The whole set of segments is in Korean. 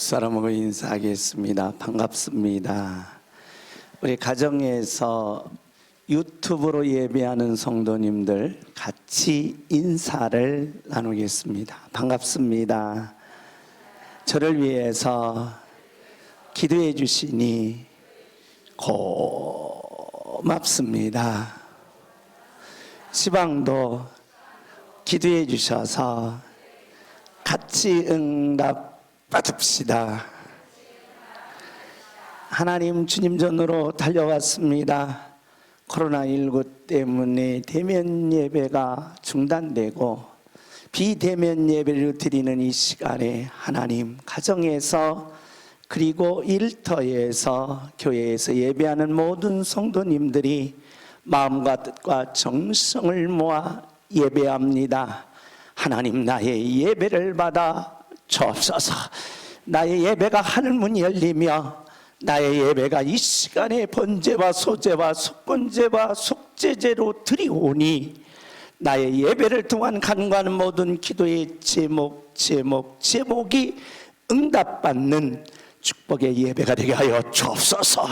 사람하고 인사하겠습니다. 반갑습니다. 우리 가정에서 유튜브로 예배하는 성도님들 같이 인사를 나누겠습니다. 반갑습니다. 저를 위해서 기도해 주시니 고맙습니다. 시방도 기도해 주셔서 같이 응답 받읍시다. 하나님, 주님 전으로 달려왔습니다. 코로나19 때문에 대면 예배가 중단되고 비대면 예배를 드리는 이 시간에 하나님, 가정에서 그리고 일터에서 교회에서 예배하는 모든 성도님들이 마음과 뜻과 정성을 모아 예배합니다. 하나님, 나의 예배를 받아 주옵소서. 나의 예배가 하늘문 열리며 나의 예배가 이 시간에 번제와 소제와 속번제와 속죄제로 드리오니 나의 예배를 통한 간구하는 모든 기도의 제목이 응답받는 축복의 예배가 되게 하여 주옵소서.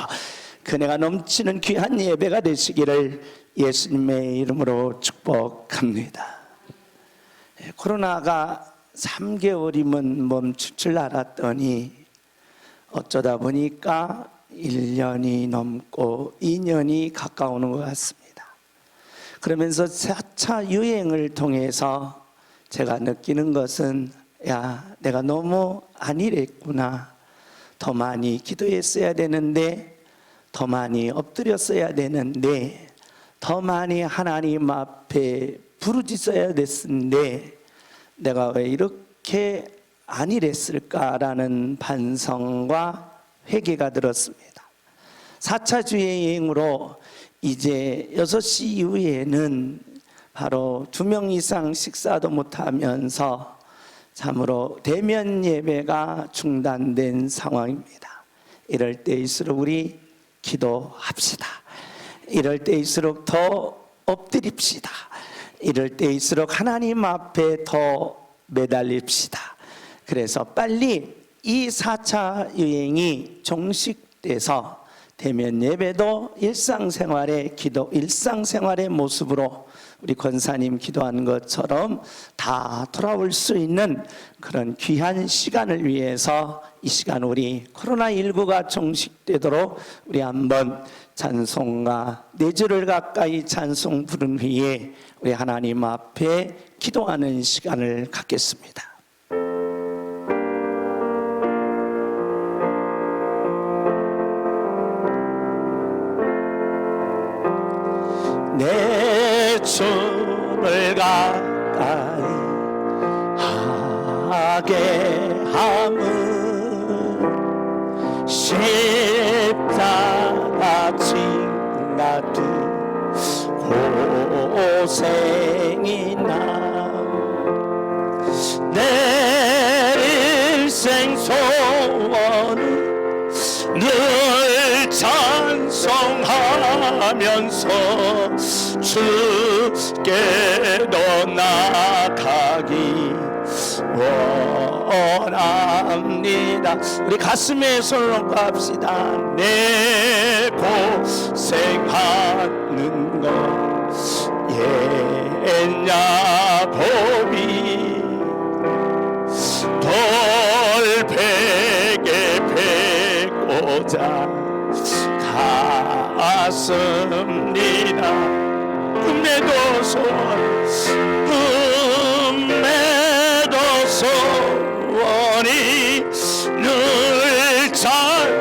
그네가 넘치는 귀한 예배가 되시기를 예수님의 이름으로 축복합니다. 코로나가 3개월이면 멈출 줄 알았더니 어쩌다 보니까 1년이 넘고 2년이 가까우는 것 같습니다. 그러면서 4차 유행을 통해서 제가 느끼는 것은 내가 너무 안일했구나. 더 많이 기도했어야 되는데, 더 많이 엎드렸어야 되는데, 더 많이 하나님 앞에 부르짖어야 됐는데 내가 왜 이렇게 안일했을까라는 반성과 회개가 들었습니다. 4차 주행으로 이제 6시 이후에는 바로 2명 이상 식사도 못하면서 참으로 대면 예배가 중단된 상황입니다. 이럴 때일수록 우리 기도합시다. 이럴 때일수록 더 엎드립시다. 이럴 때일수록 하나님 앞에 더 매달립시다. 그래서 빨리 이 4차 유행이 종식돼서 대면 예배도 일상생활의 기도, 일상생활의 모습으로 우리 권사님 기도한 것처럼 다 돌아올 수 있는 그런 귀한 시간을 위해서 이 시간 우리 코로나19가 종식되도록 우리 한번 찬송가 4절을 가까이 찬송 부른 후에 우리 하나님 앞에 기도하는 시간을 갖겠습니다. 내 주를 가까이 하게 함은 십자가 징가두 고생이나 내 일생 소원은 늘 찬송하면서 주께로 나가기 원합니다. 우리 가슴에 손을 얹고 합시다. 내 고생하는 것 옛냐 봄이 돌베개 베고자 갔습니다. 꿈에도 소원이 늘 찬송하면서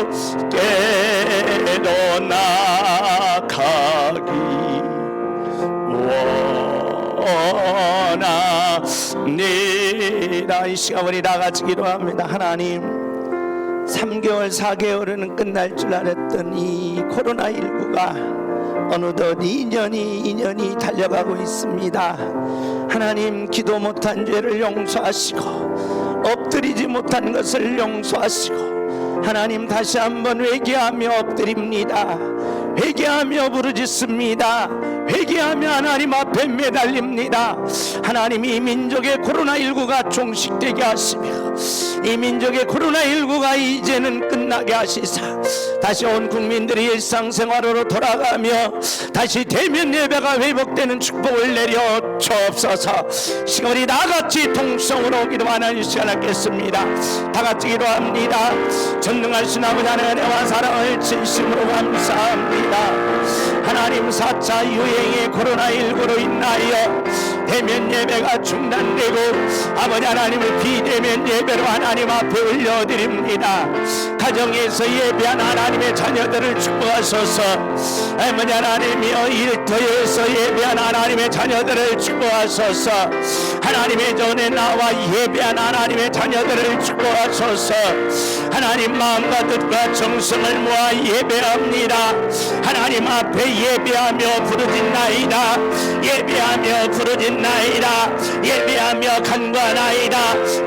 주께로 나가기 원합니다. 이 시간 우리 다 같이 기도합니다. 하나님, 3개월 4개월은 끝날 줄 알았던 이 코로나19가 어느덧 2년이 달려가고 있습니다. 하나님, 기도 못한 죄를 용서하시고 엎드리지 못한 것을 용서하시고 하나님, 다시 한번 회개하며 엎드립니다. 회개하며 부르짖습니다. 회개하며 하나님 앞에 매달립니다. 하나님이 이 민족의 코로나19가 종식되게 하시며 이 민족의 코로나19가 이제는 끝나게 하시사 다시 온 국민들이 일상생활로 돌아가며 다시 대면 예배가 회복되는 축복을 내려 주옵소서. 시간이 다같이 통성으로 기도하는 시간 갖겠습니다. 다같이 기도합니다. 전능하신 아버지 하나님의 사랑을 진심으로 감사합니다. 하나님 4차 유행의 코로나19로 인하여 대면 예배가 중단되고 아버지 하나님을 비대면 예배로 하나님 앞에 올려드립니다. 가정에서 예배한 하나님의 자녀들을 축복하소서. 아버지 하나님이여 일터에서 예배한 하나님의 자녀들을 축복하소서. 하나님의 전에 나와 예배한 하나님의 자녀들을 축복하소서. 하나님 마음과 뜻과 정성을 모아 예배합니다. 하나님 앞에 예배하며 부르짖나이다. 예배하며 부르짖나이다. 예배하며 간구하나이다.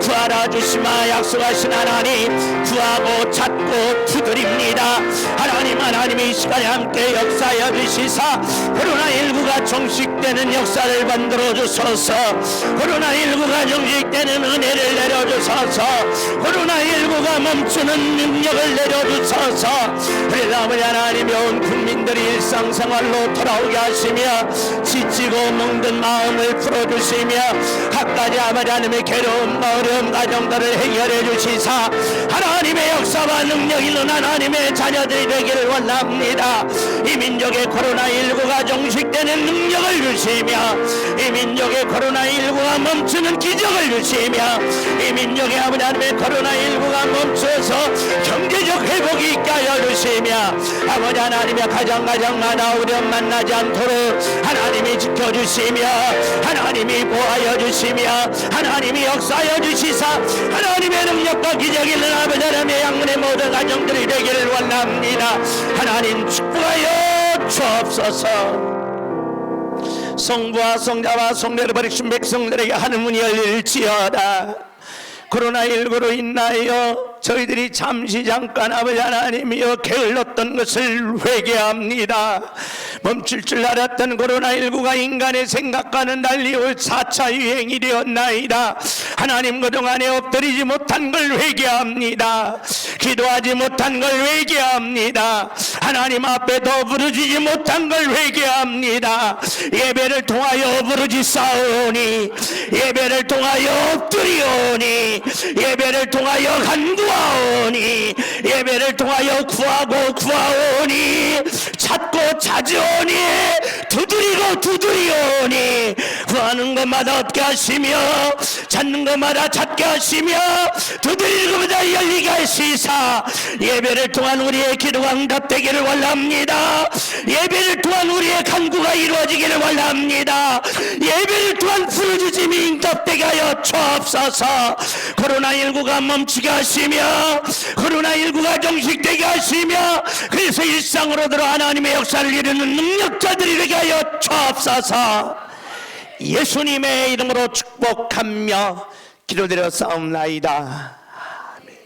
구하라 주시마 약속하신 하나님, 구하고 찾고 두드립니다. 하나님이 이 시간에 함께 역사하여 주시사 코로나19가 종식되는 역사를 만들어 주소서. 코로나19가 종식되는 은혜를 내려주소서. 코로나19가 멈추는 능력을 내려주소서. 그래서 아버지 하나님이 온 국민들이 일상생활로 돌아오게 하시며 지치고 멍든 마음을 풀어주시며 각가지 아버지 하나님의 괴로움 어려움 가정들을 해결해 주시사 하나님의 역사와 능력 있는 하나님의 자녀들이 되기를 원합니다. 이 민족의 코로나19가 종식되는 능력을 주시며 이 민족의 코로나19가 멈추는 기적을 주시며 이 민족의 아버지 하나님의 코로나19가 멈춰서 경제적 회복이 있게 하여 주시며 아버지 하나님의 가정마다 어려움 만나지 않도록 하나님이 지켜주시며 하나님이 보호하여 주시며 하나님이 역사하여 주시사 하나님의 능력과 기적이 있는 아버지 하나님의 양문의 모든 가정들이 되기를 원합니다. 하나님 축복하여 주옵소서. 성부와 성자와 성령을 버리신 백성들에게 하늘문이 열릴지어다. 코로나19로 인하여 저희들이 잠깐 아버지 하나님이여 게을렀던 것을 회개합니다. 멈출 줄 알았던 코로나19가 인간의 생각과는 달리 4차 유행이 되었나이다. 하나님 그동안에 엎드리지 못한 걸 회개합니다. 기도하지 못한 걸 회개합니다. 하나님 앞에 더 부르짖지 못한 걸 회개합니다. 예배를 통하여 부르짖사오니 예배를 통하여 엎드리오니 예배를 통하여 간구하오니 예배를 통하여 구하오니 찾고 찾으오니 두드리오니 구하는 것마다 얻게 하시며 찾는 것마다 찾게 하시며 두드리는 것마다 열리게 하시사 예배를 통한 우리의 기도가 응답되기를 원합니다. 예배를 통한 우리의 간구가 이루어지기를 원합니다. 예배를 통한 부르짖음이 응답되게 하여 주옵소서. 코로나19가 멈추게 하시며 코로나19가 종식되게 하시며 그래서 일상으로 들어 하나님의 역사를 이루는 능력자들이 되게 하여 주옵소서. 예수님의 이름으로 축복하며 기도드려 싸움나이다. 아멘.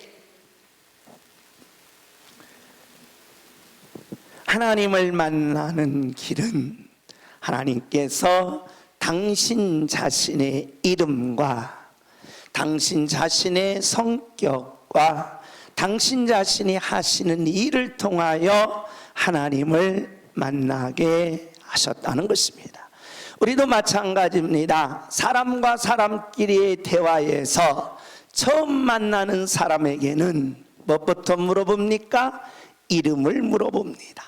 하나님을 만나는 길은 하나님께서 당신 자신의 이름과 당신 자신의 성격과 당신 자신이 하시는 일을 통하여 하나님을 만나게 하셨다는 것입니다. 우리도 마찬가지입니다. 사람과 사람끼리의 대화에서 처음 만나는 사람에게는 무엇부터 물어봅니까? 이름을 물어봅니다.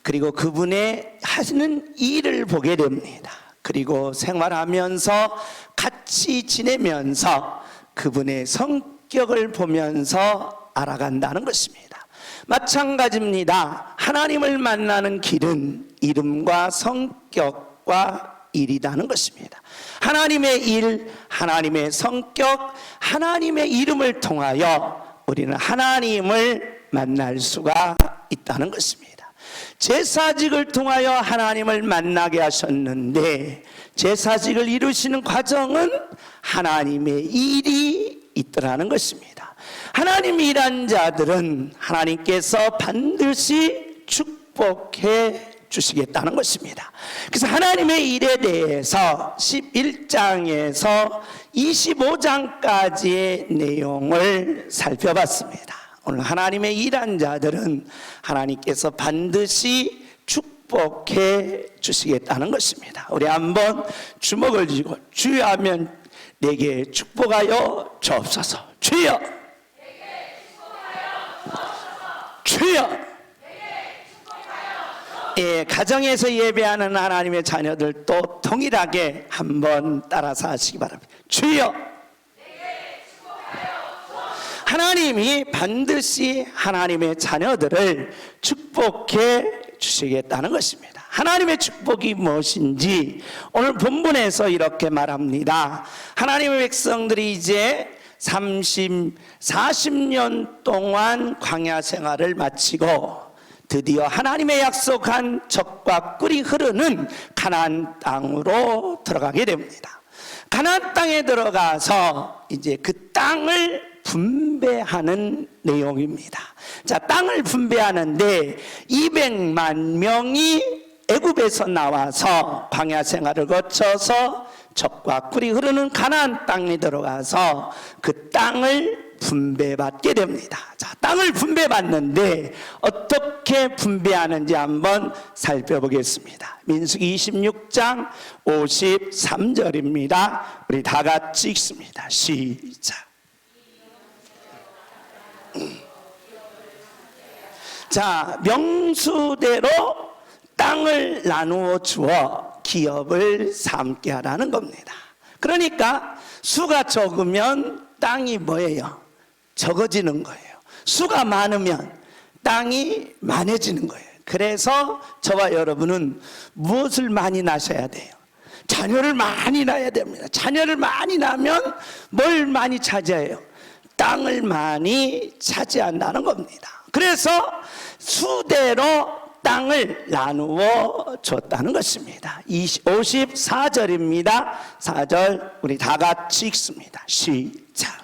그리고 그분의 하시는 일을 보게 됩니다. 그리고 생활하면서 같이 지내면서 그분의 성격을 보면서 알아간다는 것입니다. 마찬가지입니다. 하나님을 만나는 길은 이름과 성격과 일이라는 것입니다. 하나님의 일, 하나님의 성격, 하나님의 이름을 통하여 우리는 하나님을 만날 수가 있다는 것입니다. 제사직을 통하여 하나님을 만나게 하셨는데 제사직을 이루시는 과정은 하나님의 일이 있더라는 것입니다. 하나님이 일한 자들은 하나님께서 반드시 축복해 주시겠다는 것입니다. 그래서 하나님의 일에 대해서 11장에서 25장까지의 내용을 살펴봤습니다. 오늘 하나님의 일한 자들은 하나님께서 반드시 축복해 주시겠다는 것입니다. 우리 한번 주먹을 쥐고 주여 하면 내게 축복하여 주옵소서. 주여, 주여. 예, 가정에서 예배하는 하나님의 자녀들도 동일하게 한번 따라서 하시기 바랍니다. 주여, 하나님이 반드시 하나님의 자녀들을 축복해 주시겠다는 것입니다. 하나님의 축복이 무엇인지 오늘 본문에서 이렇게 말합니다. 하나님의 백성들이 이제 40년 동안 광야 생활을 마치고 드디어 하나님의 약속한 젖과 꿀이 흐르는 가나안 땅으로 들어가게 됩니다. 가나안 땅에 들어가서 이제 그 땅을 분배하는 내용입니다. 자, 땅을 분배하는데 200만 명이 애굽에서 나와서 광야 생활을 거쳐서 젖과 꿀이 흐르는 가나안 땅에 들어가서 그 땅을 분배받게 됩니다. 자, 땅을 분배받는데 어떻게 분배하는지 한번 살펴보겠습니다. 민수기 26장 53절입니다. 우리 다 같이 읽습니다. 시작. 자, 명수대로 땅을 나누어 주어 기업을 삼게 하라는 겁니다. 그러니까 수가 적으면 땅이 뭐예요? 적어지는 거예요. 수가 많으면 땅이 많아지는 거예요. 그래서 저와 여러분은 무엇을 많이 낳으셔야 돼요? 자녀를 많이 낳아야 됩니다. 자녀를 많이 낳으면 뭘 많이 차지해요? 땅을 많이 차지한다는 겁니다. 그래서 수대로 땅을 나누어 줬다는 것입니다. 54절입니다. 4절 우리 다 같이 읽습니다. 시작.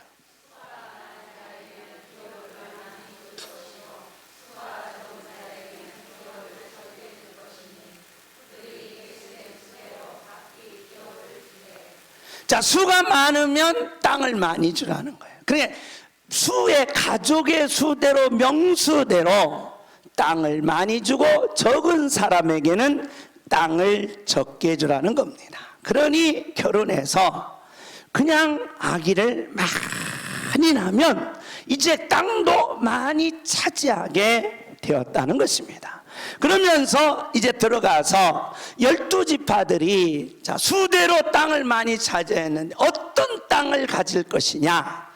자, 수가 많으면 땅을 많이 주라는 거예요. 그러니까 수의 가족의 수대로 명수대로 땅을 많이 주고 적은 사람에게는 땅을 적게 주라는 겁니다. 그러니 결혼해서 그냥 아기를 많이 낳으면 이제 땅도 많이 차지하게 되었다는 것입니다. 그러면서 이제 들어가서 12지파들이 자, 수대로 땅을 많이 차지했는데 어떤 땅을 가질 것이냐?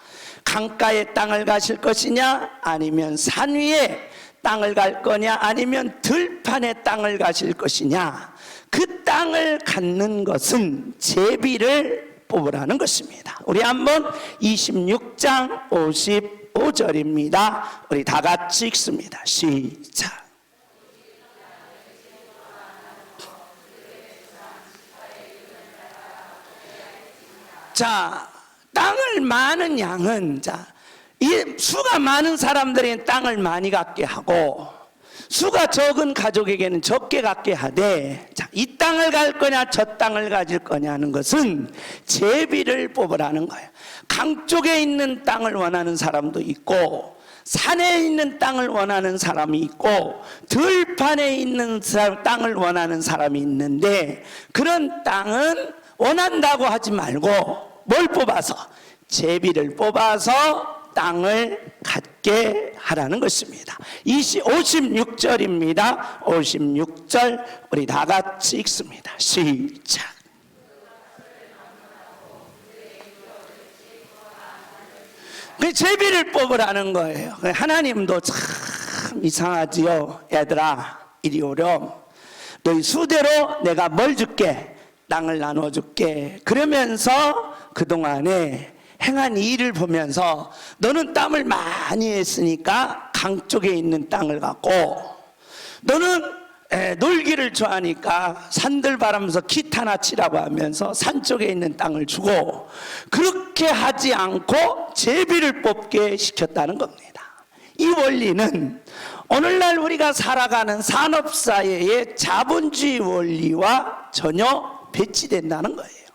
강가의 땅을 가실 것이냐? 아니면 산 위에 땅을 갈 거냐? 아니면 들판의 땅을 가실 것이냐? 그 땅을 갖는 것은 제비를 뽑으라는 것입니다. 우리 한번 26장 55절입니다. 우리 다 같이 읽습니다. 시작. 자, 땅을 많은 양은 자, 이 수가 많은 사람들이 땅을 많이 갖게 하고 수가 적은 가족에게는 적게 갖게 하되 자, 이 땅을 갈 거냐 저 땅을 가질 거냐 하는 것은 제비를 뽑으라는 거예요. 강 쪽에 있는 땅을 원하는 사람도 있고 산에 있는 땅을 원하는 사람이 있고 들판에 있는 땅을 원하는 사람이 있는데 그런 땅은 원한다고 하지 말고 뭘 뽑아서? 제비를 뽑아서 땅을 갖게 하라는 것입니다. 56절입니다. 56절 우리 다 같이 읽습니다. 시작. 그 제비를 뽑으라는 거예요. 하나님도 참 이상하지요. 얘들아 이리 오렴. 너희 수대로 내가 뭘 줄게? 땅을 나눠 줄게. 그러면서 그동안에 행한 일을 보면서 너는 땀을 많이 했으니까 강 쪽에 있는 땅을 갖고 너는 놀기를 좋아하니까 산들 바라면서 기타나 치라고 하면서 산 쪽에 있는 땅을 주고 그렇게 하지 않고 제비를 뽑게 시켰다는 겁니다. 이 원리는 오늘날 우리가 살아가는 산업사회의 자본주의 원리와 전혀 배치된다는 거예요.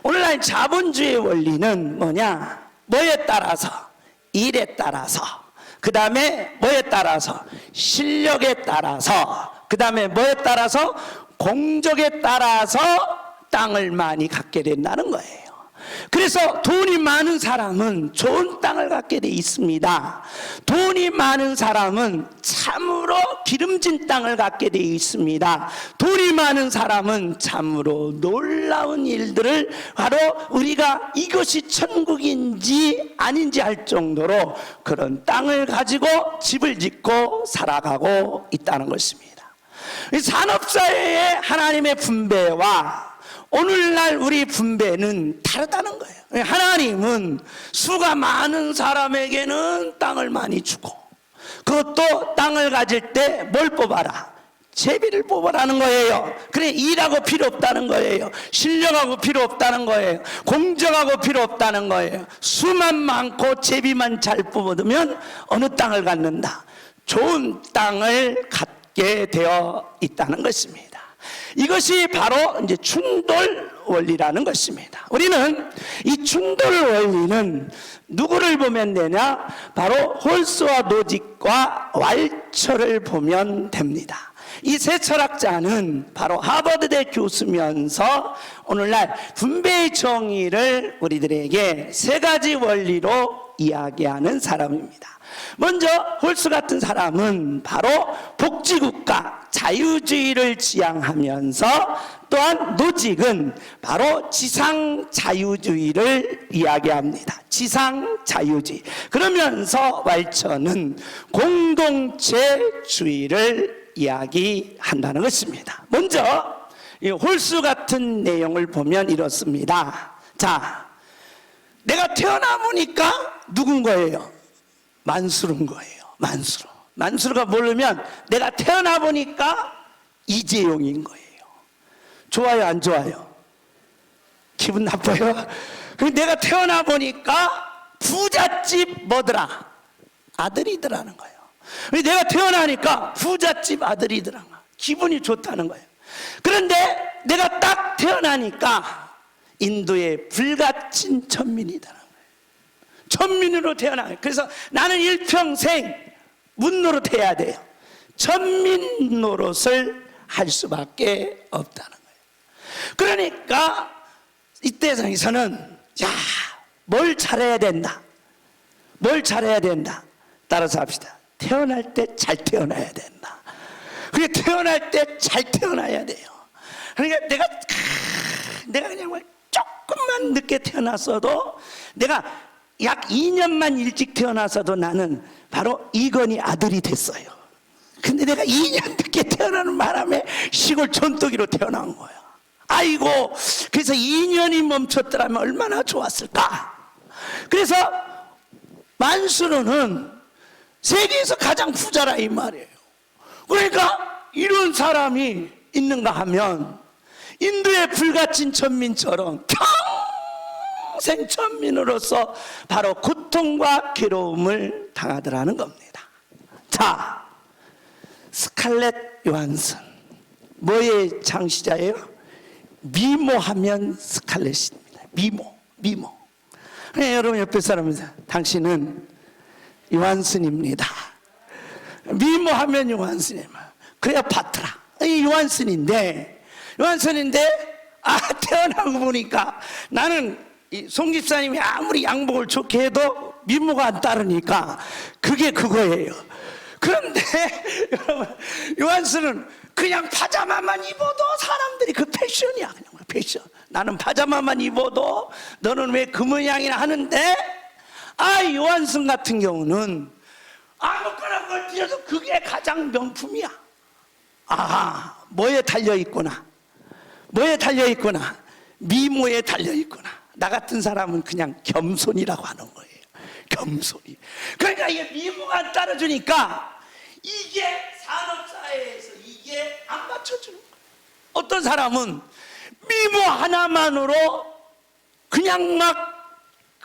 오늘날 자본주의 원리는 뭐냐? 뭐에 따라서? 일에 따라서, 그 다음에 뭐에 따라서? 실력에 따라서, 그 다음에 뭐에 따라서? 공적에 따라서 땅을 많이 갖게 된다는 거예요. 그래서 돈이 많은 사람은 좋은 땅을 갖게 돼 있습니다. 돈이 많은 사람은 참으로 기름진 땅을 갖게 돼 있습니다. 돈이 많은 사람은 참으로 놀라운 일들을 바로 우리가 이것이 천국인지 아닌지 할 정도로 그런 땅을 가지고 집을 짓고 살아가고 있다는 것입니다. 이 산업사회의 하나님의 분배와 오늘날 우리 분배는 다르다는 거예요. 하나님은 수가 많은 사람에게는 땅을 많이 주고, 그것도 땅을 가질 때 뭘 뽑아라? 제비를 뽑아라는 거예요. 그래, 일하고 필요 없다는 거예요. 실력하고 필요 없다는 거예요. 공정하고 필요 없다는 거예요. 수만 많고 제비만 잘 뽑아두면 어느 땅을 갖는다? 좋은 땅을 갖게 되어 있다는 것입니다. 이것이 바로 이제 충돌 원리라는 것입니다. 우리는 이 충돌 원리는 누구를 보면 되냐? 바로 홀수와 노직과 왈처를 보면 됩니다. 이 세 철학자는 바로 하버드대 교수면서 오늘날 분배의 정의를 우리들에게 세 가지 원리로 이야기하는 사람입니다. 먼저 홀수 같은 사람은 바로 복지국가 자유주의를 지향하면서, 또한 노직은 바로 지상자유주의를 이야기합니다. 지상자유주의. 그러면서 왈처는 공동체주의를 이야기한다는 것입니다. 먼저 이 홀수 같은 내용을 보면 이렇습니다. 자, 내가 태어나 보니까 누군 거예요? 만수르인 거예요. 만수르. 만수르가 모르면 내가 태어나 보니까 이재용인 거예요. 좋아요, 안 좋아요? 기분 나빠요? 내가 태어나 보니까 부잣집 뭐더라? 아들이더라는 거예요. 내가 태어나니까 부잣집 아들이더라. 기분이 좋다는 거예요. 그런데 내가 딱 태어나니까 인도의 불가친 천민이더라는 거예요. 천민으로 태어나요. 그래서 나는 일평생 문노릇 해야 돼요. 천민 노릇을 할 수밖에 없다는 거예요. 그러니까 이때 상에서는 뭘 잘해야 된다. 뭘 잘해야 된다. 따라서 합시다. 태어날 때 잘 태어나야 된다. 그게 태어날 때 잘 태어나야 돼요. 그러니까 내가 그냥 조금만 늦게 태어났어도, 내가 약 2년만 일찍 태어나서도 나는 바로 이건희 아들이 됐어요. 근데 내가 2년 늦게 태어나는 바람에 시골 전투기로 태어난 거야. 아이고, 그래서 2년이 멈췄더라면 얼마나 좋았을까. 그래서 만수르는 세계에서 가장 부자라 이 말이에요. 그러니까 이런 사람이 있는가 하면 인도의 불가친 천민처럼 평생 천민으로서 바로 고통과 괴로움을 당하더라는 겁니다. 자, 스칼렛 요한슨, 뭐의 창시자예요? 미모하면 스칼렛입니다. 미모. 그래, 여러분 옆에 사람입니다. 당신은 요한슨입니다. 미모하면 요한슨입니다. 클레오파트라, 이 요한슨인데 태어나고 보니까 나는 송 집사님이 아무리 양복을 좋게 해도 미모가 안 따르니까 그게 그거예요. 그런데 여러분, 요한슨은 그냥 파자마만 입어도 사람들이 그 패션이야. 그냥 패션. 나는 파자마만 입어도 너는 왜 그 모양이나 하는데, 요한슨 같은 경우는 아무거나 걸치어도 그게 가장 명품이야. 뭐에 달려있구나. 미모에 달려있구나. 나 같은 사람은 그냥 겸손이라고 하는 거예요. 겸손이. 그러니까 이게 미모가 안 따라주니까 이게 산업사회에서 이게 안 맞춰주는 거예요. 어떤 사람은 미모 하나만으로 그냥 막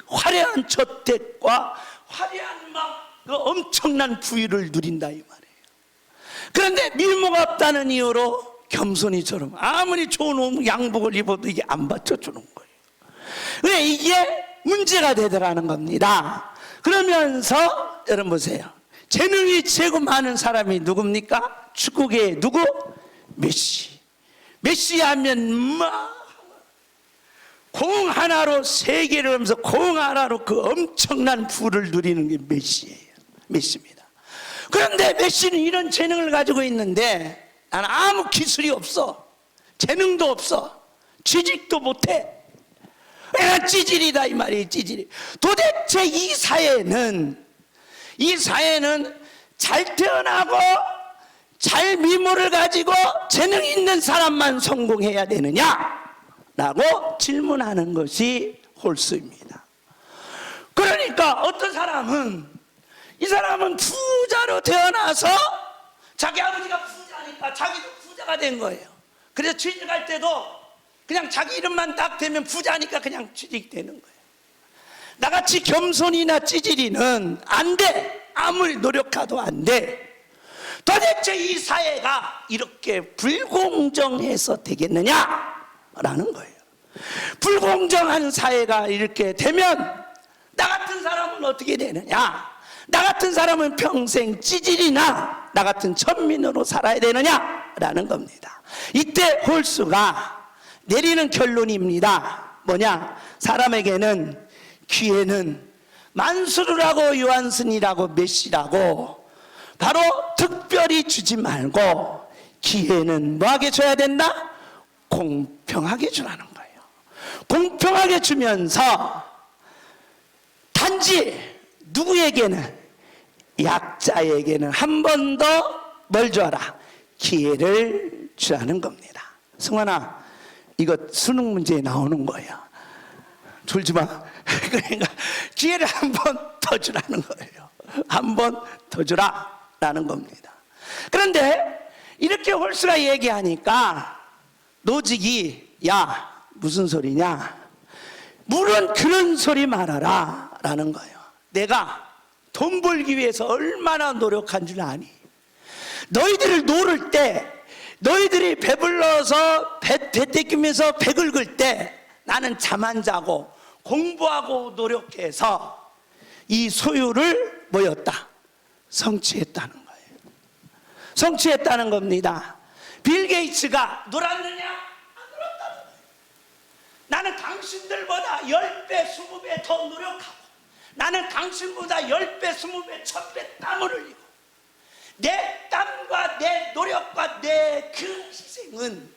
화려한 저택과 화려한 막 그 엄청난 부유를 누린다 이 말이에요. 그런데 미모가 없다는 이유로 겸손이처럼 아무리 좋은 양복을 입어도 이게 안 받쳐주는 거예요. 그래 이게 문제가 되더라는 겁니다. 그러면서 여러분 보세요. 재능이 최고 많은 사람이 누굽니까? 축구계의 누구? 메시. 메시 하면 공 하나로 세계를 하면서 공 하나로 그 엄청난 부를 누리는 게 메시예요. 메시입니다. 그런데 메시는 이런 재능을 가지고 있는데 나는 아무 기술이 없어. 재능도 없어. 취직도 못해. 그냥 찌질이다 이 말이에요. 찌질이. 도대체 이 사회는 잘 태어나고 잘 미모를 가지고 재능 있는 사람만 성공해야 되느냐? 라고 질문하는 것이 홀수입니다. 그러니까 어떤 사람은 이 사람은 부자로 태어나서 자기 아버지가 부자니까 자기도 부자가 된 거예요. 그래서 취직할 때도 그냥 자기 이름만 딱 되면 부자니까 그냥 취직되는 거예요. 나같이 겸손이나 찌질이는 안 돼. 아무리 노력해도 안 돼. 도대체 이 사회가 이렇게 불공정해서 되겠느냐라는 거예요. 불공정한 사회가 이렇게 되면 나 같은 사람은 어떻게 되느냐? 나 같은 사람은 평생 찌질이나 나 같은 천민으로 살아야 되느냐라는 겁니다. 이때 홀수가 내리는 결론입니다. 뭐냐? 사람에게는 기회는 만수르라고 요한슨이라고 메시라고 바로 특별히 주지 말고 기회는 뭐하게 줘야 된다? 공평하게 주라는 거예요. 공평하게 주면서 단지 누구에게는 약자에게는 한 번 더 뭘 줘라? 기회를 주라는 겁니다. 승환아, 이거 수능 문제에 나오는 거예요. 졸지 마. 그러니까 기회를 한 번 더 주라는 거예요. 한 번 더 주라라는 겁니다. 그런데 이렇게 홀수가 얘기하니까 노직이 야 무슨 소리냐? 물론 그런 소리 말아라 라는 거예요. 내가 돈 벌기 위해서 얼마나 노력한 줄 아니? 너희들을 노를 때 너희들이 배불러서 배 떼끼면서 배 긁을 때 나는 잠 안 자고 공부하고 노력해서 이 소유를 뭐였다? 성취했다는 거예요. 성취했다는 겁니다. 빌 게이츠가 놀았느냐? 안 놀았다는 거예요. 나는 당신들보다 10배, 20배 더 노력하고 나는 당신보다 10배, 20배, 1000배 땀을 흘리고 내 땀과 내 노력과 내 그 희생은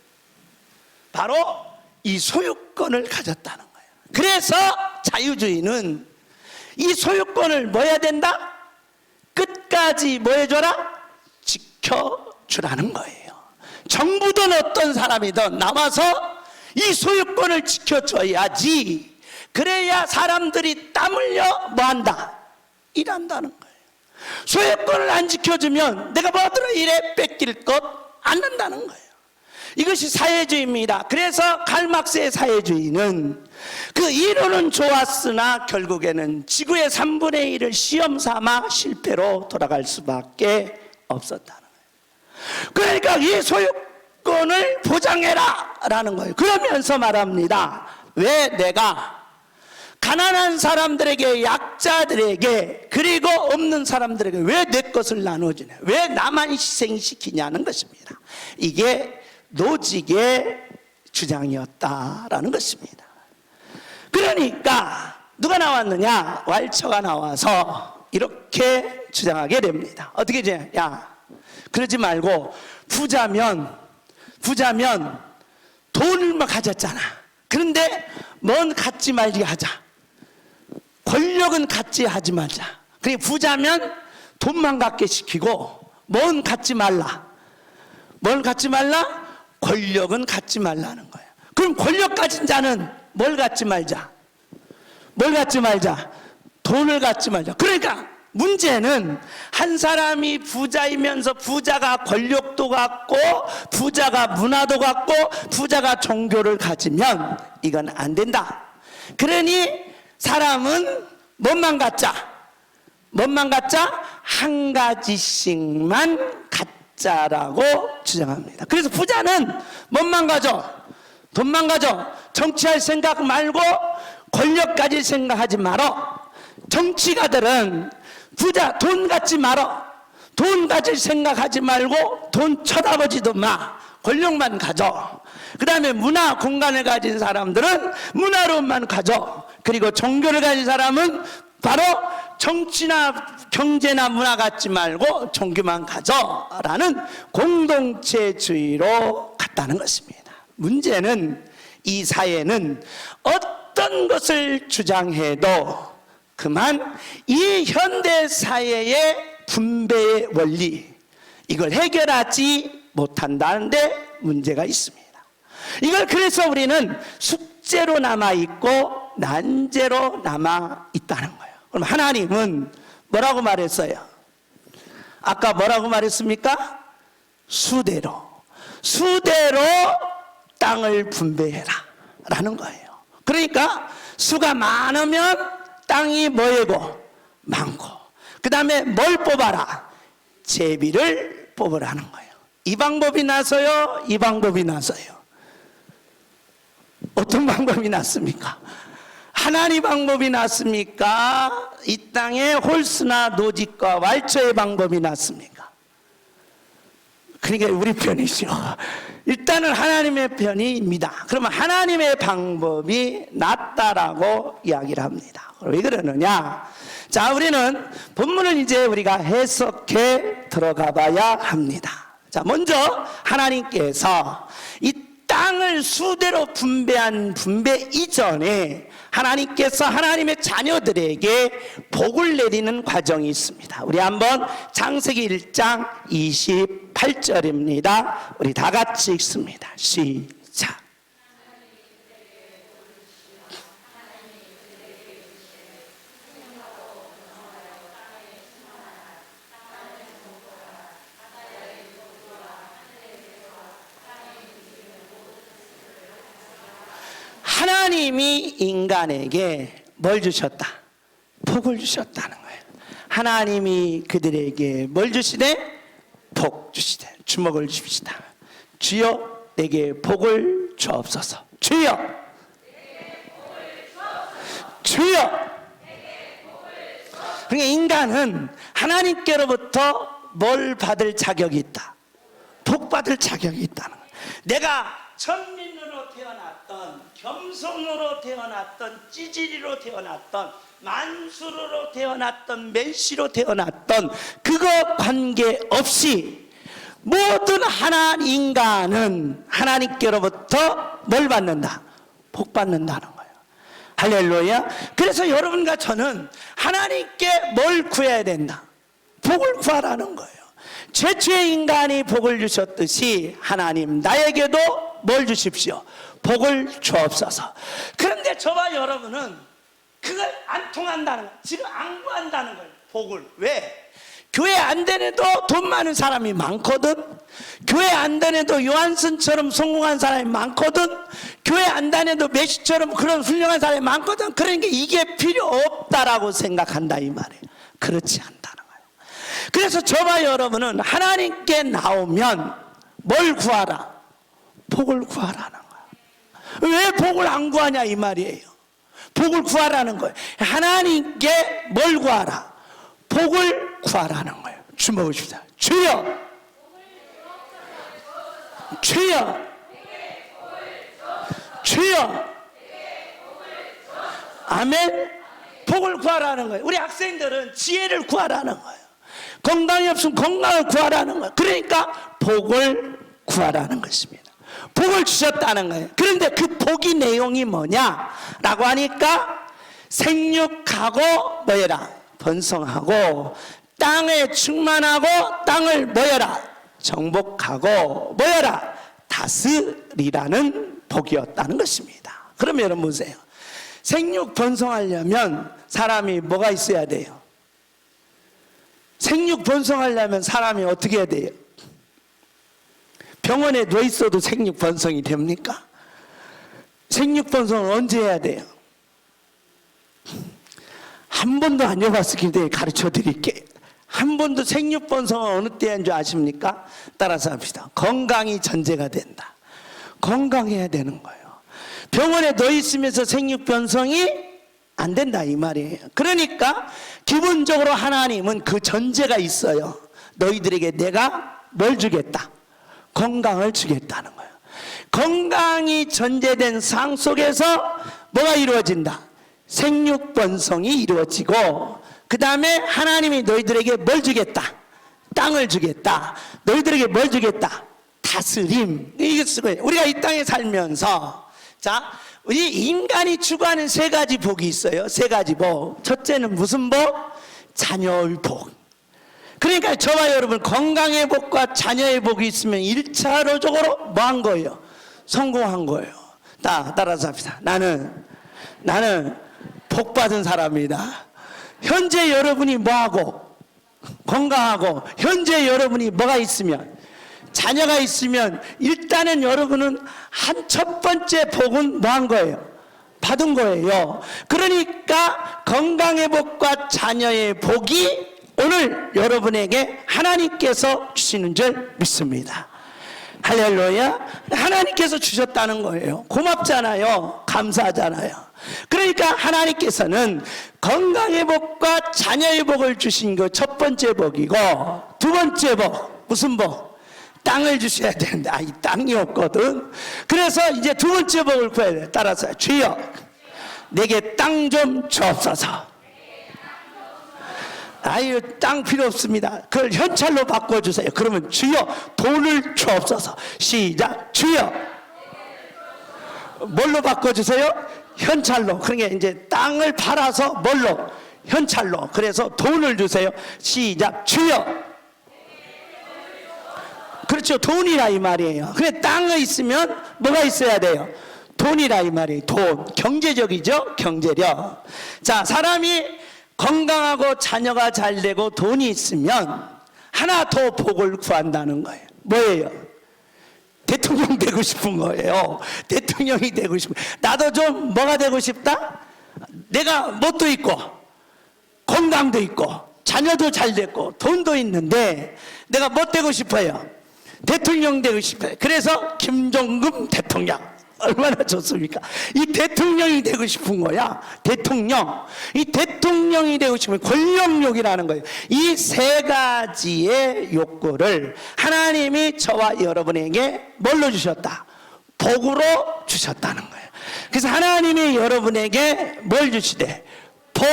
바로 이 소유권을 가졌다는 거예요. 그래서 자유주의는 이 소유권을 뭐 해야 된다? 끝까지 뭐 해줘라? 지켜주라는 거예요. 정부든 어떤 사람이든 나와서 이 소유권을 지켜줘야지. 그래야 사람들이 땀 흘려 뭐 한다? 일한다는 거예요. 소유권을 안 지켜주면 내가 뭐하더라 이래 뺏길 것 않는다는 거예요. 이것이 사회주의입니다. 그래서 칼막스의 사회주의는 그 이론은 좋았으나 결국에는 지구의 3분의 1을 시험 삼아 실패로 돌아갈 수밖에 없었다는 거예요. 그러니까 이 소유권을 보장해라 라는 거예요. 그러면서 말합니다. 왜 내가 가난한 사람들에게, 약자들에게, 그리고 없는 사람들에게 왜 내 것을 나눠주냐? 왜 나만 희생시키냐는 것입니다. 이게 노직의 주장이었다라는 것입니다. 그러니까 누가 나왔느냐? 왈처가 나와서 이렇게 주장하게 됩니다. 어떻게 이제 야 그러지 말고 부자면 돈을 가졌잖아. 그런데 뭔 갖지 말기 하자. 권력은 갖지 하지 말자. 그러니까 부자면 돈만 갖게 시키고 뭔 갖지 말라. 뭘 갖지 말라? 권력은 갖지 말라는 거예요. 그럼 권력 가진 자는 뭘 갖지 말자? 뭘 갖지 말자? 돈을 갖지 말자. 그러니까 문제는 한 사람이 부자이면서 부자가 권력도 갖고 부자가 문화도 갖고 부자가 종교를 가지면 이건 안 된다. 그러니 사람은 뭐만 갖자? 뭔만 갖자? 한 가지씩만 갖자라고 주장합니다. 그래서 부자는 뭔만 가져? 돈만 가져. 정치할 생각 말고 권력 가질 생각하지 말어. 정치가들은 부자 돈 갖지 말어. 돈 가질 생각하지 말고 돈 쳐다보지도 마. 권력만 가져. 그 다음에 문화 공간을 가진 사람들은 문화로만 가져. 그리고 종교를 가진 사람은 바로 정치나 경제나 문화 갖지 말고 종교만 가져라는 공동체주의로 갔다는 것입니다. 문제는 이 사회는 어떤 것을 주장해도 그만 이 현대 사회의 분배의 원리, 이걸 해결하지 못한다는데 문제가 있습니다. 이걸 그래서 우리는 숙제로 남아있고 난제로 남아있다는 거예요. 그럼 하나님은 뭐라고 말했어요? 아까 뭐라고 말했습니까? 수대로 땅을 분배해라 라는 거예요. 그러니까 수가 많으면 땅이 뭐예고? 많고, 그 다음에 뭘 뽑아라? 제비를 뽑으라는 거예요. 이 방법이 나서요? 이 방법이 나서요? 어떤 방법이 낫습니까? 하나님 방법이 낫습니까? 이 땅의 홀수나 노짓과 왈초의 방법이 낫습니까? 그러니까 우리 편이죠. 일단은 하나님의 편입니다. 그러면 하나님의 방법이 낫다라고 이야기를 합니다. 왜 그러느냐? 자, 우리는 본문을 이제 우리가 해석해 들어가 봐야 합니다. 자, 먼저 하나님께서 이 땅을 수대로 분배한 분배 이전에 하나님께서 하나님의 자녀들에게 복을 내리는 과정이 있습니다. 우리 한번 창세기 1장 28절입니다. 우리 다 같이 읽습니다. 시작. 하나님이 인간에게 뭘 주셨다? 복을 주셨다는 거예요. 하나님이 그들에게 뭘 주시되? 복 주시되. 주먹을 주시다. 주여 내게 복을 주옵소서. 주여, 주여. 그러니까 인간은 하나님께로부터 뭘 받을 자격이 있다? 복 받을 자격이 있다는 거예요. 내가 천민으로 태어났던, 겸손으로 태어났던, 찌질이로 태어났던, 만수르로 태어났던, 멜시로 태어났던 그거 관계없이 모든 인간은 하나님께로부터 뭘 받는다? 복 받는다는 거예요. 할렐루야. 그래서 여러분과 저는 하나님께 뭘 구해야 된다? 복을 구하라는 거예요. 최초의 인간이 복을 주셨듯이 하나님 나에게도 뭘 주십시오? 복을 주옵소서. 그런데 저와 여러분은 그걸 안 통한다는 거예요. 지금 안 구한다는 거예요. 복을. 왜? 교회 안 다녀도 돈 많은 사람이 많거든. 교회 안 다녀도 요한슨처럼 성공한 사람이 많거든. 교회 안 다녀도 메시처럼 그런 훌륭한 사람이 많거든. 그러니까 이게 필요 없다라고 생각한다 이 말이에요. 그렇지 않다는 거예요. 그래서 저와 여러분은 하나님께 나오면 뭘 구하라? 복을 구하라는 거예요. 왜 복을 안 구하냐 이 말이에요. 복을 구하라는 거예요. 하나님께 뭘 구하라? 복을 구하라는 거예요. 주먹을 줍시다. 주여, 주여, 주여. 아멘. 복을 구하라는 거예요. 우리 학생들은 지혜를 구하라는 거예요. 건강이 없으면 건강을 구하라는 거예요. 그러니까 복을 구하라는 것입니다. 복을 주셨다는 거예요. 그런데 그 복의 내용이 뭐냐라고 하니까 생육하고 뭐해라? 번성하고 땅에 충만하고 땅을 뭐해라? 정복하고 뭐해라? 다스리라는 복이었다는 것입니다. 그러면 여러분 보세요. 생육 번성하려면 사람이 뭐가 있어야 돼요? 생육 번성하려면 사람이 어떻게 해야 돼요? 병원에 누워 있어도 생육 번성이 됩니까? 생육 번성을 언제 해야 돼요? 한 번도 안 해봤기 때문에 가르쳐 드릴게요. 한 번도 생육번성은 어느 때인 줄 아십니까? 따라서 합시다. 건강이 전제가 된다. 건강해야 되는 거예요. 병원에 너 있으면서 생육번성이 안 된다 이 말이에요. 그러니까 기본적으로 하나님은 그 전제가 있어요. 너희들에게 내가 뭘 주겠다? 건강을 주겠다는 거예요. 건강이 전제된 상 속에서 뭐가 이루어진다? 생육번성이 이루어지고, 그 다음에 하나님이 너희들에게 뭘 주겠다? 땅을 주겠다. 너희들에게 뭘 주겠다? 다스림. 이게 쓰고요. 우리가 이 땅에 살면서, 자, 우리 인간이 추구하는 세 가지 복이 있어요. 세 가지 복. 첫째는 무슨 복? 자녀의 복. 그러니까 저와 여러분 건강의 복과 자녀의 복이 있으면 1차적으로 뭐 한 거예요? 성공한 거예요. 따라서 합시다. 나는 복 받은 사람이다. 현재 여러분이 뭐하고? 건강하고, 현재 여러분이 뭐가 있으면, 자녀가 있으면 일단은 여러분은 한 첫 번째 복은 뭐 한 거예요? 받은 거예요. 그러니까 건강의 복과 자녀의 복이 오늘 여러분에게 하나님께서 주시는 줄 믿습니다. 할렐루야. 하나님께서 주셨다는 거예요. 고맙잖아요. 감사하잖아요. 그러니까 하나님께서는 건강의 복과 자녀의 복을 주신 거 첫 번째 복이고, 두 번째 복 무슨 복? 땅을 주셔야 되는데 이 땅이 없거든. 그래서 이제 두 번째 복을 구해야 돼. 따라서 주여 내게 땅 좀 주옵소서. 아유, 땅 필요 없습니다. 그걸 현찰로 바꿔주세요. 그러면 주여 돈을 주옵소서. 시작. 주여 뭘로 바꿔주세요? 현찰로. 그러니까 이제 땅을 팔아서 뭘로? 현찰로. 그래서 돈을 주세요. 시작. 주여. 그렇죠. 돈이라 이 말이에요. 그래, 땅에 있으면 뭐가 있어야 돼요? 돈이라 이 말이에요. 돈. 경제적이죠. 경제력. 자, 사람이 건강하고 자녀가 잘 되고 돈이 있으면 하나 더 복을 구한다는 거예요. 뭐예요? 대통령 되고 싶은 거예요. 대통령이 되고 싶은. 나도 좀 뭐가 되고 싶다? 내가 뭣도 있고 건강도 있고 자녀도 잘 됐고 돈도 있는데 내가 뭐 되고 싶어요? 대통령 되고 싶어요. 그래서 김종금 대통령. 얼마나 좋습니까? 이 대통령이 되고 싶은 거야. 대통령. 이 대통령이 되고 싶으면 권력욕이라는 거예요. 이 세 가지의 욕구를 하나님이 저와 여러분에게 뭘로 주셨다? 복으로 주셨다는 거예요. 그래서 하나님이 여러분에게 뭘 주시대? 복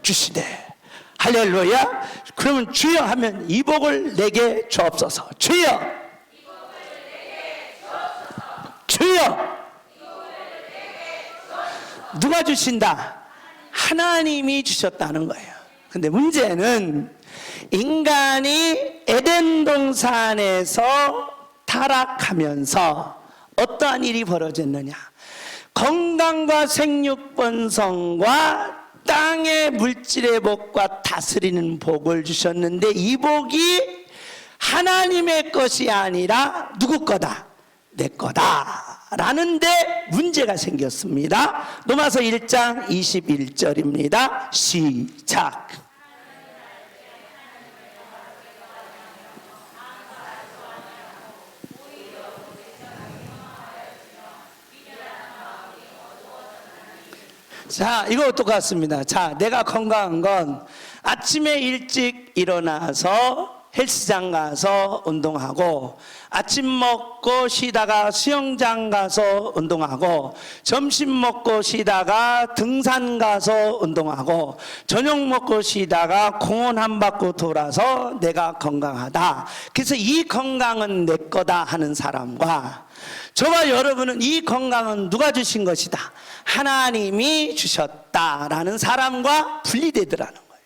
주시대. 할렐루야. 그러면 주여 하면 이 복을 내게 주옵소서. 주여. 주여. 누가 주신다? 하나님이 주셨다는 거예요. 근데 문제는 인간이 에덴 동산에서 타락하면서 어떠한 일이 벌어졌느냐? 건강과 생육번성과 땅의 물질의 복과 다스리는 복을 주셨는데 이 복이 하나님의 것이 아니라 누구 거다? 내 거다 라는데 문제가 생겼습니다. 로마서 1장 21절입니다. 시작. 자, 이거 똑같습니다. 자, 내가 건강한 건 아침에 일찍 일어나서 헬스장 가서 운동하고, 아침 먹고 쉬다가 수영장 가서 운동하고, 점심 먹고 쉬다가 등산 가서 운동하고, 저녁 먹고 쉬다가 공원 한 바퀴 돌아서 내가 건강하다. 그래서 이 건강은 내 거다 하는 사람과, 저와 여러분은 이 건강은 누가 주신 것이다? 하나님이 주셨다라는 사람과 분리되더라는 거예요.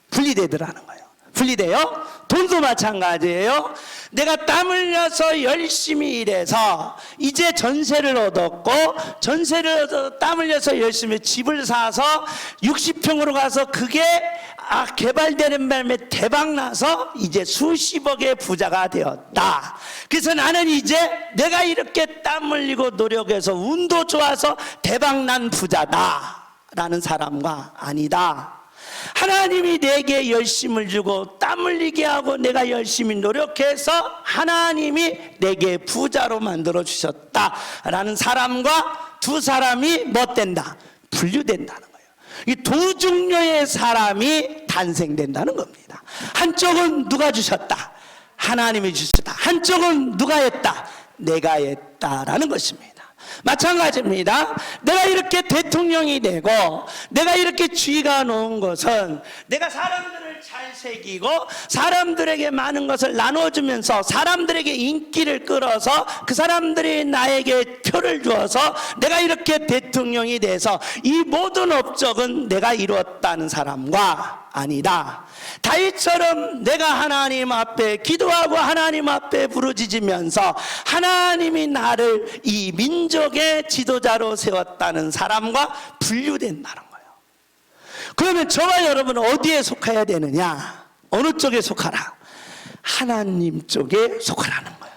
분리되더라는 거예요. 분리돼요? 돈도 마찬가지예요. 내가 땀 흘려서 열심히 일해서 이제 전세를 얻었고, 전세를 얻어 땀 흘려서 열심히 집을 사서 60평으로 가서 그게 개발되는 바람에 대박나서 이제 수십억의 부자가 되었다. 그래서 나는 이제 내가 이렇게 땀 흘리고 노력해서 운도 좋아서 대박난 부자다 라는 사람과, 아니다, 하나님이 내게 열심을 주고 땀 흘리게 하고 내가 열심히 노력해서 하나님이 내게 부자로 만들어 주셨다라는 사람과 두 사람이 뭐 된다? 분류된다는 거예요. 이 두 종류의 사람이 탄생된다는 겁니다. 한쪽은 누가 주셨다? 하나님이 주셨다. 한쪽은 누가 했다? 내가 했다라는 것입니다. 마찬가지입니다. 내가 이렇게 대통령이 되고 내가 이렇게 쥐가 놓은 것은 내가 사람들을 잘 새기고 사람들에게 많은 것을 나눠주면서 사람들에게 인기를 끌어서 그 사람들이 나에게 표를 주어서 내가 이렇게 대통령이 돼서 이 모든 업적은 내가 이루었다는 사람과 아니다. 다윗처럼 내가 하나님 앞에 기도하고 하나님 앞에 부르짖으면서 하나님이 나를 이 민족의 지도자로 세웠다는 사람과 분류된다는 거예요. 그러면 저와 여러분은 어디에 속해야 되느냐? 어느 쪽에 속하라? 하나님 쪽에 속하라는 거예요.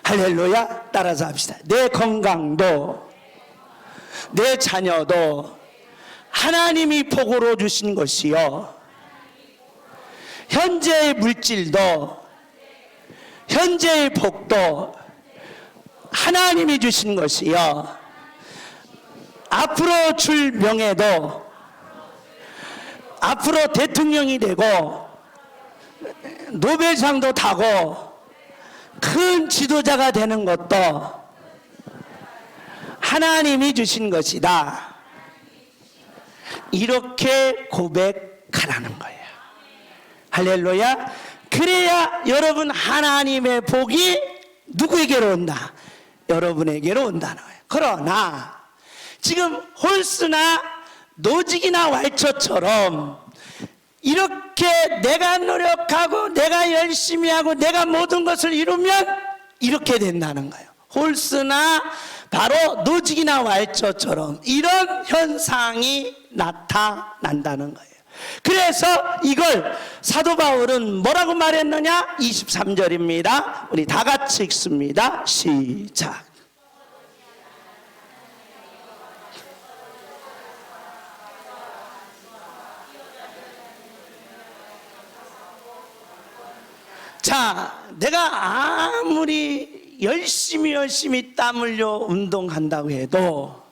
할렐루야. 따라서 합시다. 내 건강도 내 자녀도 하나님이 복으로 주신 것이요, 현재의 물질도 현재의 복도 하나님이 주신 것이요, 앞으로 줄 명예도 앞으로 대통령이 되고 노벨상도 타고 큰 지도자가 되는 것도 하나님이 주신 것이다. 이렇게 고백하라는 거예요. 할렐루야. 그래야 여러분 하나님의 복이 누구에게로 온다? 여러분에게로 온다는 거예요. 그러나 지금 홀스나 노직이나 왈초처럼 이렇게 내가 노력하고 내가 열심히 하고 내가 모든 것을 이루면 이렇게 된다는 거예요. 홀스나 바로 노직이나 왈초처럼 이런 현상이 나타난다는 거예요. 그래서 이걸 사도 바울은 뭐라고 말했느냐? 23절입니다. 우리 다 같이 읽습니다. 시작. 자, 내가 아무리 열심히 땀 흘려 운동한다고 해도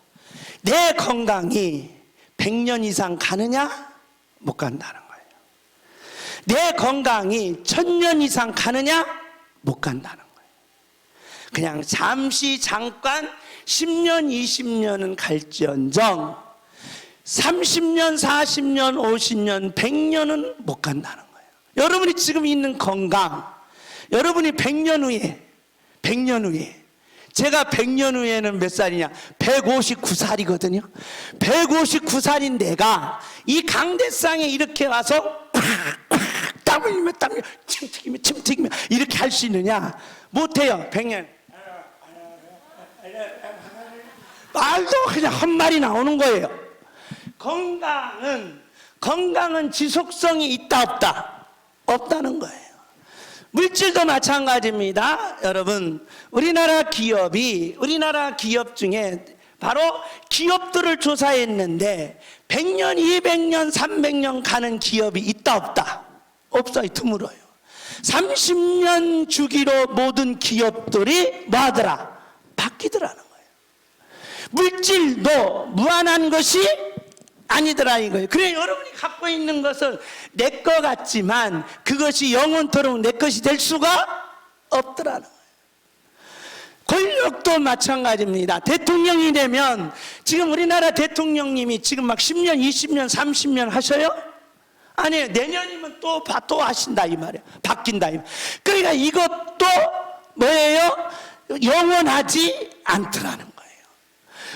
내 건강이 100년 이상 가느냐? 못 간다는 거예요. 내 건강이 1000년 이상 가느냐? 못 간다는 거예요. 그냥 잠시 잠깐 10년 20년은 갈지언정 30년 40년 50년 100년은 못 간다는 거예요. 여러분이 지금 있는 건강, 여러분이 100년 후에 제가 100년 후에는 몇 살이냐? 159살이거든요. 159살인 내가 이 강대상에 이렇게 와서 땀 흘리며 침 튀기며 이렇게 할 수 있느냐? 못해요. 100년. 말도 그냥 한 말이 나오는 거예요. 건강은 지속성이 있다 없다? 없다는 거예요. 물질도 마찬가지입니다. 여러분, 우리나라 기업 중에 바로 기업들을 조사했는데 100년, 200년, 300년 가는 기업이 있다 없다? 없어요. 드물어요. 30년 주기로 모든 기업들이 뭐 하더라? 바뀌더라는 거예요. 물질도 무한한 것이 아니더라 이거예요. 그래, 여러분이 갖고 있는 것은 내 것 같지만 그것이 영원토록 내 것이 될 수가 없더라는 거예요. 권력도 마찬가지입니다. 대통령이 되면 지금 우리나라 대통령님이 지금 막 10년, 20년, 30년 하셔요? 아니에요. 내년이면 또 하신다 이 말이에요. 바뀐다 이 말이에요. 그러니까 이것도 뭐예요? 영원하지 않더라는 거예요.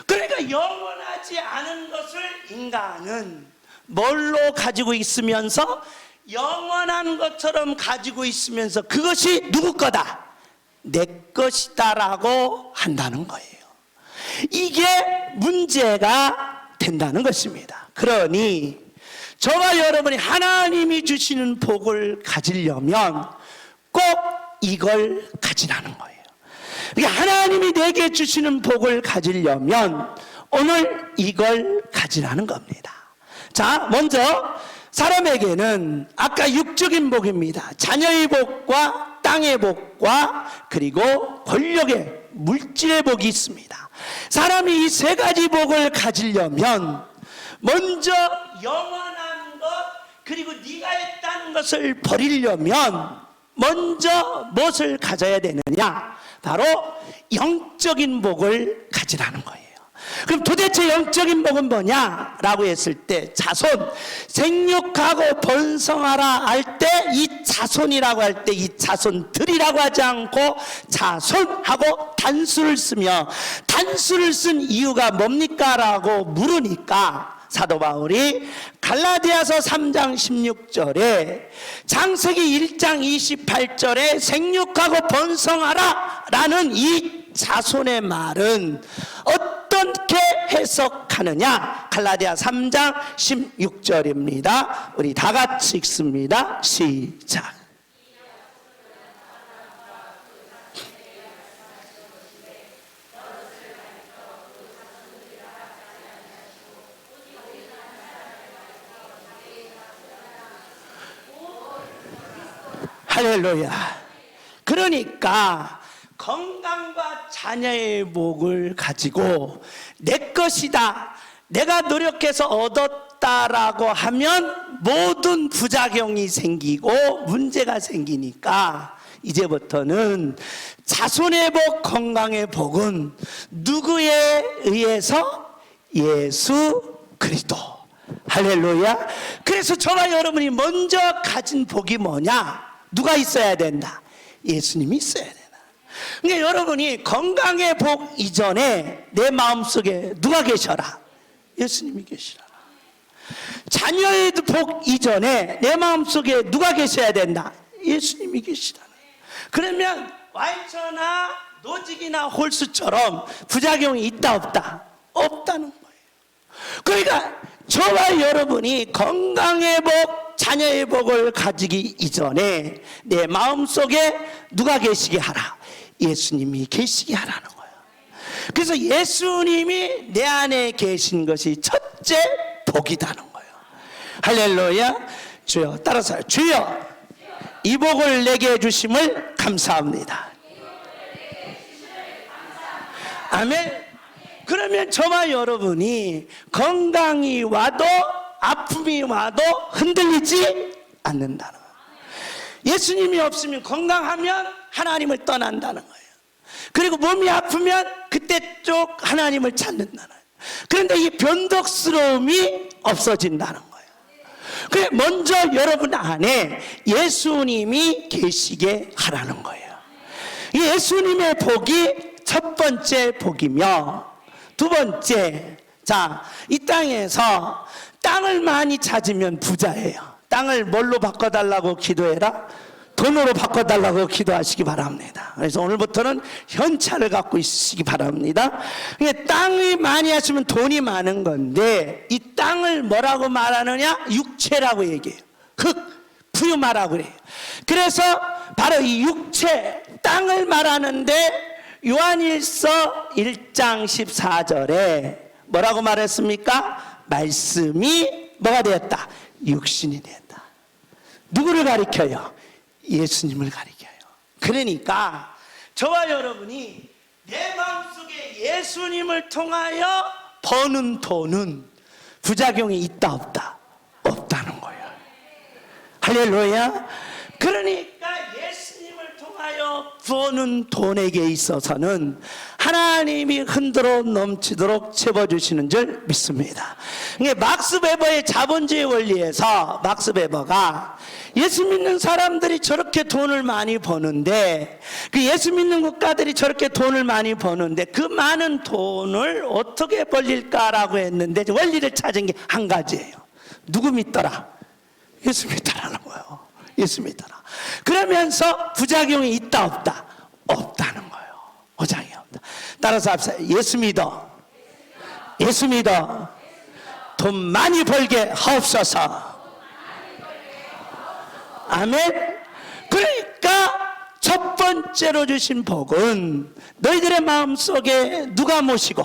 그러니까 영원하지 않은 것을 인간은 뭘로 가지고 있으면서 영원한 것처럼 가지고 있으면서 그것이 누구 거다? 내 것이다라고 한다는 거예요. 이게 문제가 된다는 것입니다. 그러니 저와 여러분이 하나님이 주시는 복을 가지려면 꼭 이걸 가지라는 거예요. 그러니까 하나님이 내게 주시는 복을 가지려면 오늘 이걸 가지라는 겁니다. 자, 먼저 사람에게는 아까 육적인 복입니다. 자녀의 복과 땅의 복과 그리고 권력의 물질의 복이 있습니다. 사람이 이 세 가지 복을 가지려면 먼저 영원한 것 그리고 네가 했다는 것을 버리려면 먼저 무엇을 가져야 되느냐? 바로 영적인 복을 가지라는 거예요. 그럼 도대체 영적인 복은 뭐냐라고 했을 때 자손, 생육하고 번성하라 할 때 이 자손이라고 할 때 이 자손들이라고 하지 않고 자손하고 단수를 쓰며 단수를 쓴 이유가 뭡니까? 라고 물으니까 사도 바울이 갈라디아서 3장 16절에 창세기 1장 28절에 생육하고 번성하라 라는 이 자손의 말은 어떻게 해석하느냐? 갈라디아 3장 16절입니다. 우리 다 같이 읽습니다. 시작. 할렐루야. 그러니까 건강과 자녀의 복을 가지고 내 것이다, 내가 노력해서 얻었다라고 하면 모든 부작용이 생기고 문제가 생기니까 이제부터는 자손의 복, 건강의 복은 누구에 의해서? 예수 그리스도. 할렐루야. 그래서 저와 여러분이 먼저 가진 복이 뭐냐? 누가 있어야 된다? 예수님이 있어야 된다. 그러니까 여러분이 건강의 복 이전에 내 마음속에 누가 계셔라? 예수님이 계시라. 자녀의 복 이전에 내 마음속에 누가 계셔야 된다? 예수님이 계시라. 그러면 와인처나 노직이나 홀수처럼 부작용이 있다 없다? 없다는 거예요. 그러니까 저와 여러분이 건강의 복, 자녀의 복을 가지기 이전에 내 마음속에 누가 계시게 하라? 예수님이 계시게 하라는 거예요. 그래서 예수님이 내 안에 계신 것이 첫째 복이다는 거예요. 할렐루야. 주여, 따라서 주여, 이 복을 내게 주심을 감사합니다. 아멘. 그러면 저와 여러분이 건강이 와도 아픔이 와도 흔들리지 않는다는 거예요. 예수님이 없으면 건강하면 하나님을 떠난다는 거예요. 그리고 몸이 아프면 그때 쪽 하나님을 찾는다는 거예요. 그런데 이 변덕스러움이 없어진다는 거예요. 그래, 먼저 여러분 안에 예수님이 계시게 하라는 거예요. 예수님의 복이 첫 번째 복이며, 두 번째, 자, 이 땅에서 땅을 많이 찾으면 부자예요. 땅을 뭘로 바꿔달라고 기도해라? 돈으로 바꿔달라고 기도하시기 바랍니다. 그래서 오늘부터는 현찰을 갖고 있으시기 바랍니다. 땅이 많이 하시면 돈이 많은 건데, 이 땅을 뭐라고 말하느냐? 육체라고 얘기해요. 흙, 부유마라고 그래요. 그래서 바로 이 육체, 땅을 말하는데 요한일서 1장 14절에 뭐라고 말했습니까? 말씀이 뭐가 되었다? 육신이 되었다. 누구를 가리켜요? 예수님을 가리켜요. 그러니까 저와 여러분이 내 마음속에 예수님을 통하여 버는 돈은 부작용이 있다 없다? 없다는 거예요. 할렐루야. 그러니까 예수님을 통하여 버는 돈에게 있어서는 하나님이 흔들어 넘치도록 채워주시는 줄 믿습니다. 막스 베버의 자본주의 원리에서 막스 베버가 예수 믿는 사람들이 저렇게 돈을 많이 버는데, 그 예수 믿는 국가들이 저렇게 돈을 많이 버는데 그 많은 돈을 어떻게 벌릴까라고 했는데 원리를 찾은 게 한 가지예요. 누구 믿더라? 예수 믿더라는 거예요. 예수 믿더라. 그러면서 부작용이 있다 없다? 없다는 거예요. 부작용이 없다. 따라서 합시다. 예수 믿어. 예수 믿어. 돈 많이 벌게 하옵소서. 아멘. 그러니까 첫 번째로 주신 복은 너희들의 마음속에 누가 모시고?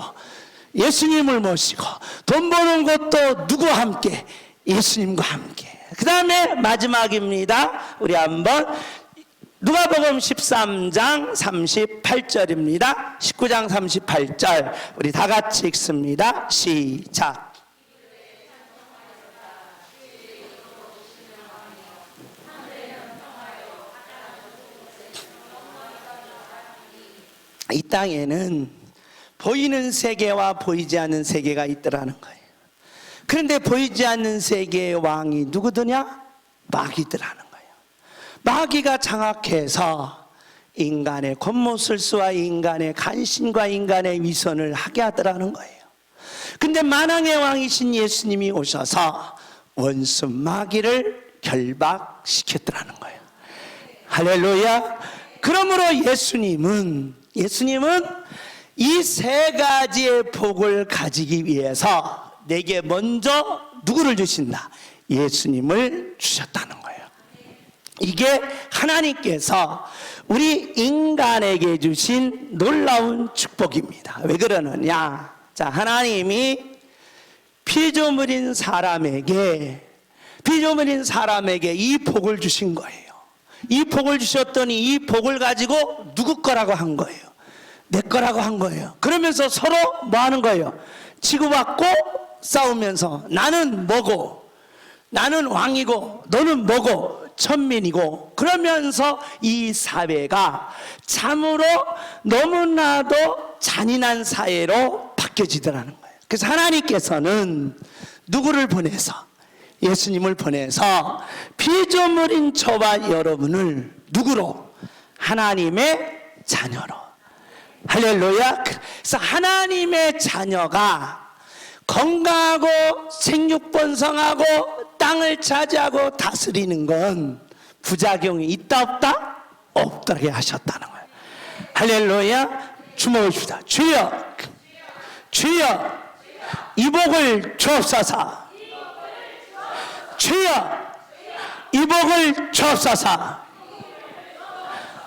예수님을 모시고, 돈 버는 것도 누구와 함께? 예수님과 함께. 그 다음에 마지막입니다. 우리 한번 누가복음 13장 38절입니다. 19장 38절 우리 다 같이 읽습니다. 시작. 이 땅에는 보이는 세계와 보이지 않는 세계가 있더라는 거예요. 그런데 보이지 않는 세계의 왕이 누구더냐? 마귀더라는 거예요. 마귀가 장악해서 인간의 겉모술수와 인간의 간신과 인간의 위선을 하게 하더라는 거예요. 근데 만왕의 왕이신 예수님이 오셔서 원수 마귀를 결박시켰더라는 거예요. 할렐루야. 그러므로 예수님은 이 세 가지의 복을 가지기 위해서 내게 먼저 누구를 주신다? 예수님을 주셨다는 거예요. 이게 하나님께서 우리 인간에게 주신 놀라운 축복입니다. 왜 그러느냐? 자, 하나님이 피조물인 사람에게 이 복을 주신 거예요. 이 복을 주셨더니 이 복을 가지고 누구 거라고 한 거예요? 내 거라고 한 거예요. 그러면서 서로 뭐 하는 거예요? 치고받고 싸우면서 나는 뭐고, 나는 왕이고 너는 뭐고 천민이고, 그러면서 이 사회가 참으로 너무나도 잔인한 사회로 바뀌어지더라는 거예요. 그래서 하나님께서는 누구를 보내서, 예수님을 보내서 피조물인 저와 여러분을 누구로? 하나님의 자녀로. 할렐루야. 그래서 하나님의 자녀가 건강하고 생육번성하고 땅을 차지하고 다스리는 건 부작용이 있다 없다? 없다게 하셨다는 거예요. 할렐루야. 주목을 줍시다. 주여, 주여, 이 복을 주옵소서. 주여, 이 복을 주옵소서.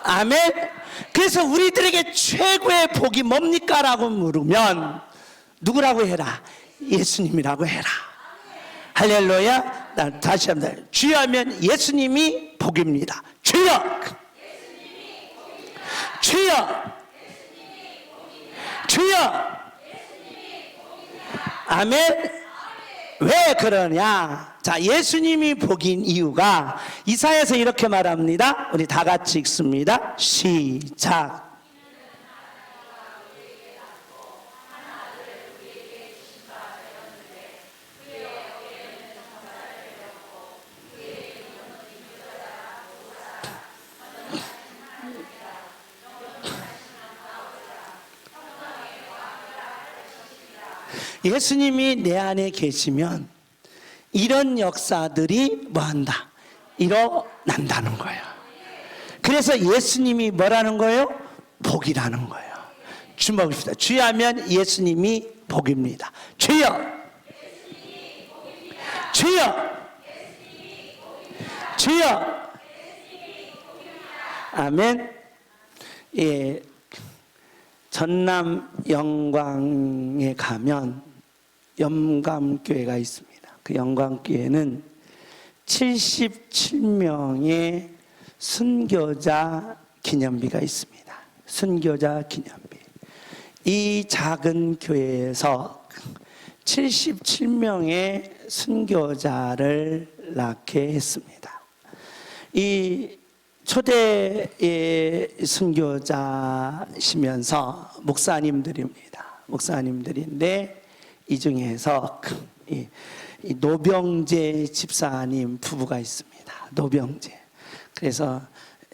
아멘. 그래서 우리들에게 최고의 복이 뭡니까? 라고 물으면 누구라고 해라? 예수님이라고 해라. 할렐루야. 나 다시 한번 주여 하면 예수님이 복입니다. 주여, 주여, 주여. 아멘. 왜 그러냐? 자, 예수님이 복인 이유가 이사야에서 이렇게 말합니다. 우리 다 같이 읽습니다. 시작. 예수님이 내 안에 계시면 이런 역사들이 뭐한다? 일어난다는 거예요. 그래서 예수님이 뭐라는 거예요? 복이라는 거예요. 주목합시다. 주여 하면 예수님이 복입니다. 주여, 주여, 주여. 아멘. 예, 전남 영광에 가면 영감교회가 있습니다. 그 영광교회는 77명의 순교자 기념비가 있습니다. 순교자 기념비. 이 작은 교회에서 77명의 순교자를 낳게 했습니다. 이 초대의 순교자시면서 목사님들입니다. 목사님들인데 이 중에서 이 노병재 집사님 부부가 있습니다. 노병재. 그래서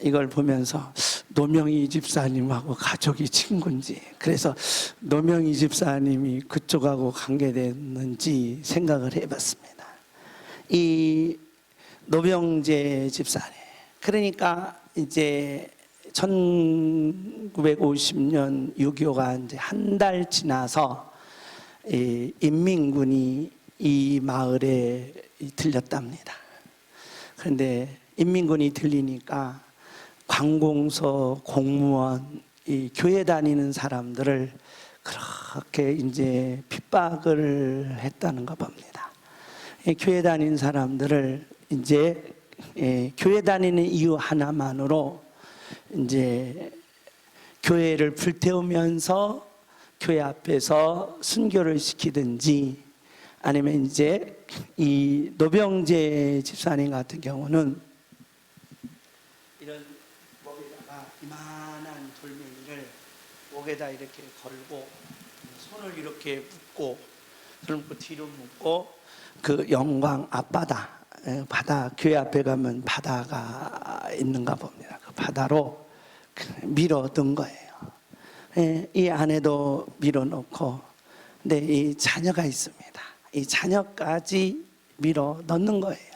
이걸 보면서 노명희 집사님하고 가족이 친구인지, 그래서 노명희 집사님이 그쪽하고 관계됐는지 생각을 해봤습니다. 이 노병재 집사님, 그러니까 이제 1950년 6.25가 이제 한 달 지나서 인민군이 이 마을에 들렸답니다. 그런데 인민군이 들리니까 관공서, 공무원, 이 교회 다니는 사람들을 그렇게 이제 핍박을 했다는가 봅니다. 교회 다니는 사람들을 이제 교회 다니는 이유 하나만으로 이제 교회를 불태우면서 교회 앞에서 순교를 시키든지, 아니면 이제 이 노병재 집사님 같은 경우는 이런 목에다가 이만한 돌멩이를 목에다 이렇게 걸고 손을 이렇게 묶고 손을 뒤로 묶고 그 영광 앞바다, 바다, 교회 앞에 가면 바다가 있는가 봅니다. 그 바다로 밀어 넣은 거예요. 이 안에도 밀어 넣고, 근데 이 자녀가 있습니다. 이 자녀까지 밀어 넣는 거예요.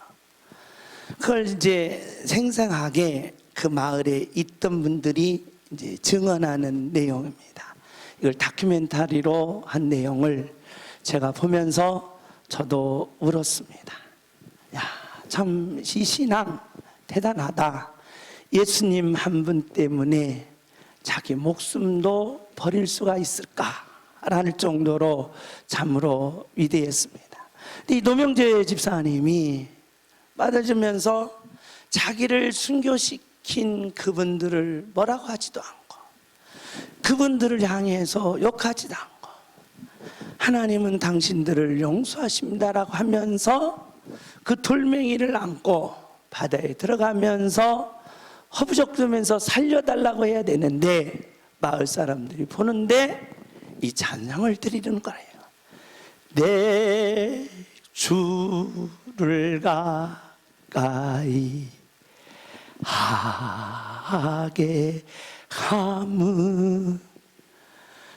그걸 이제 생생하게 그 마을에 있던 분들이 이제 증언하는 내용입니다. 이걸 다큐멘터리로 한 내용을 제가 보면서 저도 울었습니다. 야, 참 이 신앙 대단하다. 예수님 한 분 때문에 자기 목숨도 버릴 수가 있을까라는 정도로 참으로 위대했습니다. 이 노병재 집사님이 받아주면서 자기를 순교시킨 그분들을 뭐라고 하지도 않고, 그분들을 향해서 욕하지도 않고, 하나님은 당신들을 용서하십니다라고 하면서 그 돌멩이를 안고 바다에 들어가면서 허부적대면서 살려달라고 해야 되는데, 마을 사람들이 보는데 이 찬양을 드리는 거예요. 내 주를 가까이 하게 함은.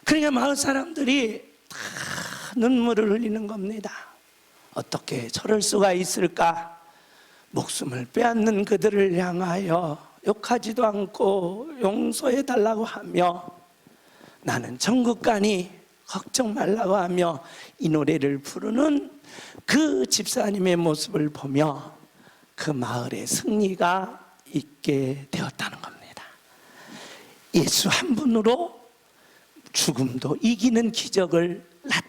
그러니까 마을 사람들이 다 눈물을 흘리는 겁니다. 어떻게 저럴 수가 있을까? 목숨을 빼앗는 그들을 향하여 욕하지도 않고 용서해 달라고 하며, 나는 천국 가니 걱정 말라고 하며 이 노래를 부르는 그 집사님의 모습을 보며 그 마을에 승리가 있게 되었다는 겁니다. 예수 한 분으로 죽음도 이기는 기적을 나타냈습니다.